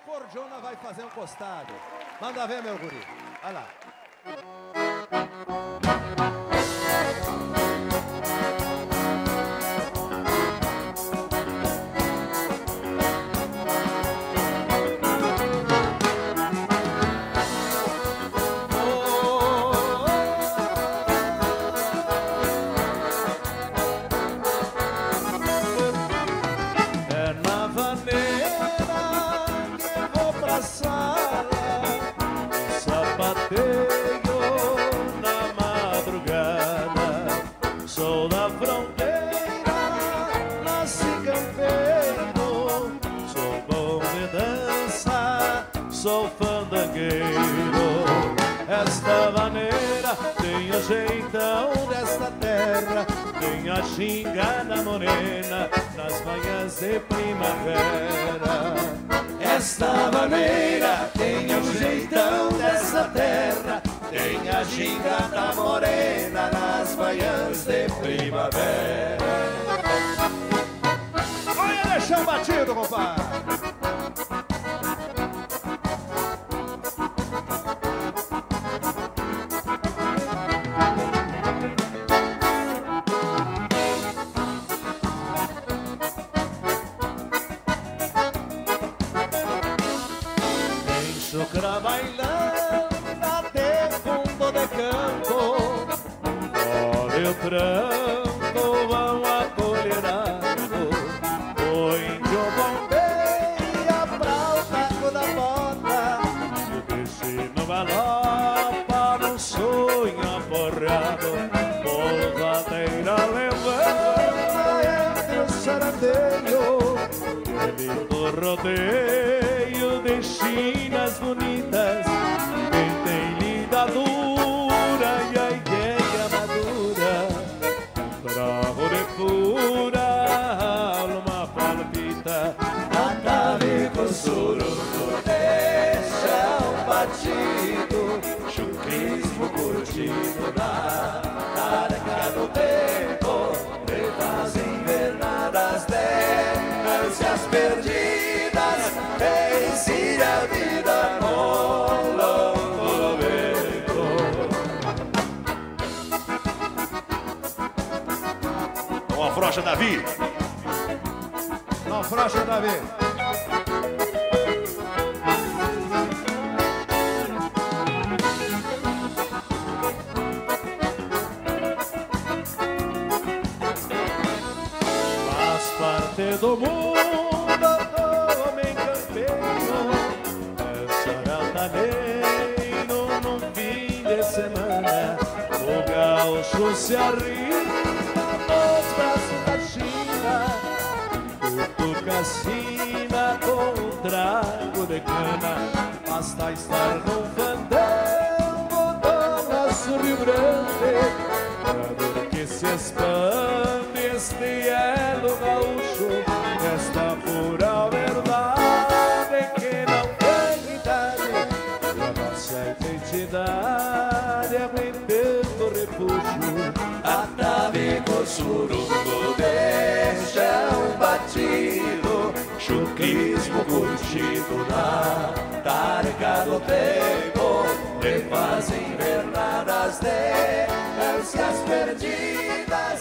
cordiona vai fazer um costado. Manda ver, meu guri. Vai lá. Sou da fronteira, nasci campeiro, sou bom de dança, sou fandangueiro. Esta maneira tem o jeitão desta terra, tem a xingada morena nas manhãs de primavera. Esta maneira tem o jeitão desta terra, tem a gingada morena nas manhãs de primavera. Olha, deixa batido, compadre. Tem chucra bailando até fundo de campo, olha o tranco, vão acolherando. O índio bombeia pra o taco da bota, e o destino galopa num sonho aporreado. Polvadeira levanta entre o sarandeio, ele do rodeio de chinas bonitas. Quem tem lida dura e a ideia madura, um bravo de pura alma palpita. Atavico sururu deixa um batido, chucrismo curtido na targa do tempo, trevas invernadas, distâncias perdidas, ensine a vida com longo vento. Não afrouxa, Davi. Não afrouxa, Davi. Faz parte do mundo, homem campeiro, é altaneiro num fim de semana. O gaúcho se arrima nos braços da China, cutuca sina com um trago de cana. Basta estar num fandango do nosso Rio Grande pra ver que se expande este elo gaúcho, esta pura verdade que não tem idade, e a nossa identidade aguentando refúgio. Atavico sururu deixa um batido, chucrismo curtido na targa do tempo, trevas invernadas, distâncias perdidas.